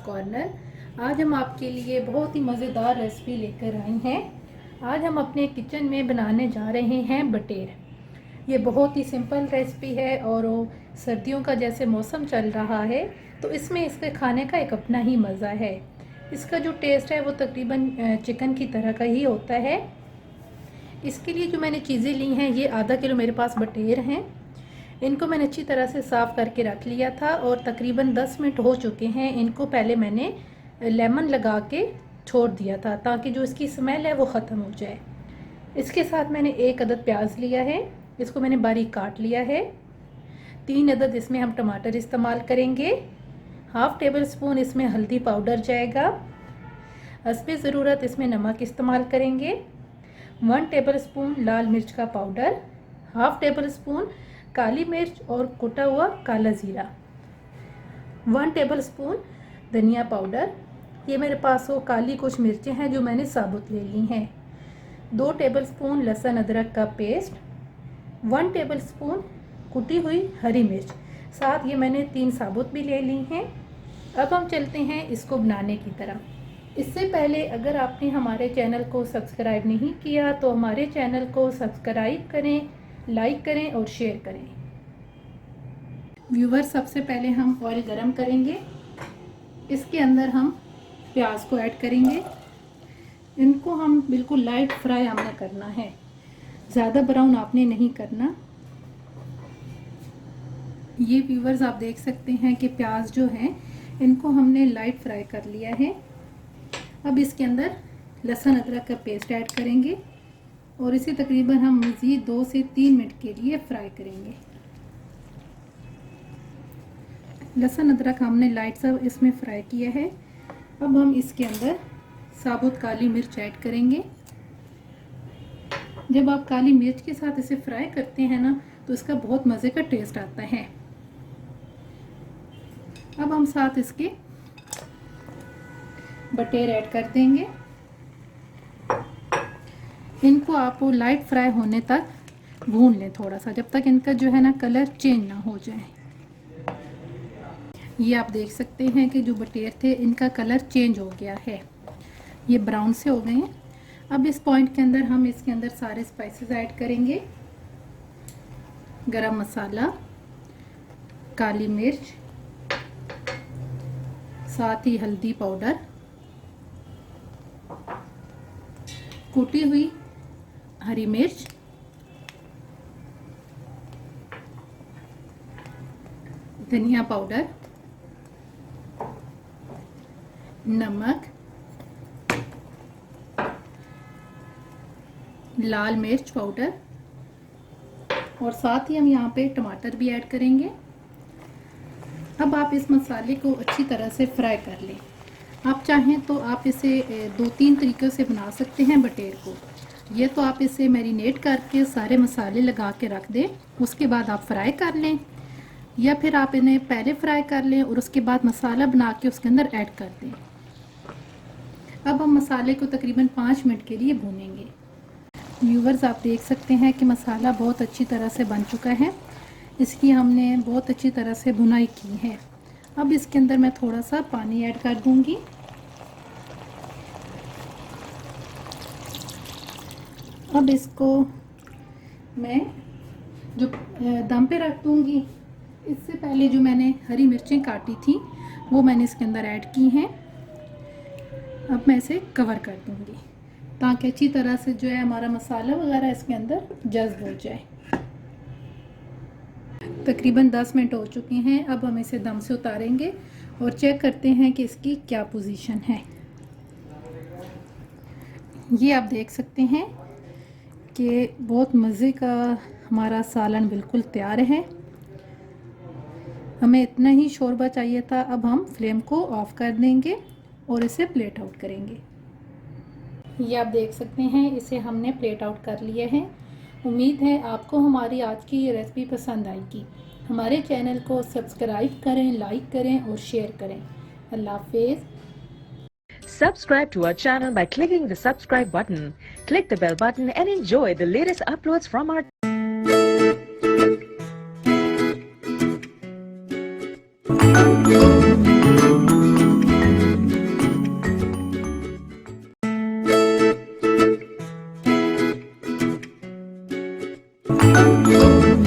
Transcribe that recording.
Corner. आज हम आपके लिए बहुत ही मज़ेदार रेसिपी लेकर आए हैं। आज हम अपने किचन में बनाने जा रहे हैं बटेर। ये बहुत ही सिंपल रेसिपी है और सर्दियों का जैसे मौसम चल रहा है तो इसमें इसके खाने का एक अपना ही मज़ा है। इसका जो टेस्ट है वो तकरीबन चिकन की तरह का ही होता है। इसके लिए जो मैंने चीज़ें ली हैं, ये आधा किलो मेरे पास बटेर हैं। इनको मैंने अच्छी तरह से साफ़ करके रख लिया था और तकरीबन 10 मिनट हो चुके हैं। इनको पहले मैंने लेमन लगा के छोड़ दिया था ताकि जो इसकी स्मेल है वो ख़त्म हो जाए। इसके साथ मैंने 1 अदद प्याज लिया है, इसको मैंने बारीक काट लिया है। 3 अदद इसमें हम टमाटर इस्तेमाल करेंगे। हाफ़ टेबल स्पून इसमें हल्दी पाउडर जाएगा। हस्बे ज़रूरत इसमें नमक इस्तेमाल करेंगे। 1 टेबल स्पून लाल मिर्च का पाउडर, हाफ़ टेबल स्पून काली मिर्च और कुटा हुआ काला ज़ीरा, 1 टेबल स्पून धनिया पाउडर। ये मेरे पास वो काली कुछ मिर्चें हैं जो मैंने साबुत ले ली हैं। 2 टेबल स्पून लहसुन अदरक का पेस्ट, 1 टेबल स्पून कुटी हुई हरी मिर्च, साथ ये मैंने 3 साबुत भी ले ली हैं। अब हम चलते हैं इसको बनाने की तरफ। इससे पहले अगर आपने हमारे चैनल को सब्सक्राइब नहीं किया तो हमारे चैनल को सब्सक्राइब करें, लाइक करें और शेयर करें। व्यूवर, सबसे पहले हम ऑयल गरम करेंगे। इसके अंदर हम प्याज को ऐड करेंगे। इनको हम बिल्कुल लाइट फ्राई हमने करना है, ज़्यादा ब्राउन आपने नहीं करना। ये व्यूवर्स, आप देख सकते हैं कि प्याज जो है इनको हमने लाइट फ्राई कर लिया है। अब इसके अंदर लहसुन अदरक का पेस्ट ऐड करेंगे और इसे तकरीबन हम मज़ीद 2 से 3 मिनट के लिए फ्राई करेंगे। लहसुन अदरक हमने लाइट सा इसमें फ्राई किया है। अब हम इसके अंदर साबुत काली मिर्च ऐड करेंगे। जब आप काली मिर्च के साथ इसे फ्राई करते हैं ना तो इसका बहुत मज़े का टेस्ट आता है। अब हम साथ इसके बटेर ऐड कर देंगे। इनको आप लाइट फ्राई होने तक भून लें थोड़ा सा, जब तक इनका जो है ना कलर चेंज ना हो जाए। ये आप देख सकते हैं कि जो बटेर थे इनका कलर चेंज हो गया है, ये ब्राउन से हो गए हैं। अब इस पॉइंट के अंदर हम इसके अंदर सारे स्पाइसेस ऐड करेंगे। गरम मसाला, काली मिर्च, साथ ही हल्दी पाउडर, कुटी हुई हरी मिर्च, धनिया पाउडर, नमक, लाल मिर्च पाउडर और साथ ही हम यहाँ पे टमाटर भी ऐड करेंगे। अब आप इस मसाले को अच्छी तरह से फ्राई कर लें। आप चाहें तो आप इसे 2-3 तरीक़ों से बना सकते हैं बटेर को। ये तो आप इसे मैरिनेट करके सारे मसाले लगा के रख दें, उसके बाद आप फ्राई कर लें, या फिर आप इन्हें पहले फ्राई कर लें और उसके बाद मसाला बना के उसके अंदर ऐड कर दें। अब हम मसाले को तकरीबन 5 मिनट के लिए भूनेंगे। व्यूवर्स, आप देख सकते हैं कि मसाला बहुत अच्छी तरह से बन चुका है। इसकी हमने बहुत अच्छी तरह से भुनाई की है। अब इसके अंदर मैं थोड़ा सा पानी ऐड कर दूंगी। अब इसको मैं जो दम पे रख दूंगी। इससे पहले जो मैंने हरी मिर्चें काटी थी वो मैंने इसके अंदर ऐड की हैं। अब मैं इसे कवर कर दूंगी ताकि अच्छी तरह से जो है हमारा मसाला वगैरह इसके अंदर जज्ब हो जाए। तकरीबन 10 मिनट हो चुके हैं। अब हम इसे दम से उतारेंगे और चेक करते हैं कि इसकी क्या पोजीशन है। ये आप देख सकते हैं कि बहुत मज़े का हमारा सालन बिल्कुल तैयार है। हमें इतना ही शोरबा चाहिए था। अब हम फ्लेम को ऑफ कर देंगे और इसे प्लेट आउट करेंगे। ये आप देख सकते हैं, इसे हमने प्लेट आउट कर लिया है। उम्मीद है आपको हमारी आज की ये रेसिपी पसंद आएगी। हमारे चैनल को सब्सक्राइब करें, लाइक करें और शेयर करें। अल्लाह हाफिज़। Subscribe to our channel by clicking the subscribe button. Click the bell button and enjoy the latest uploads from our हैं।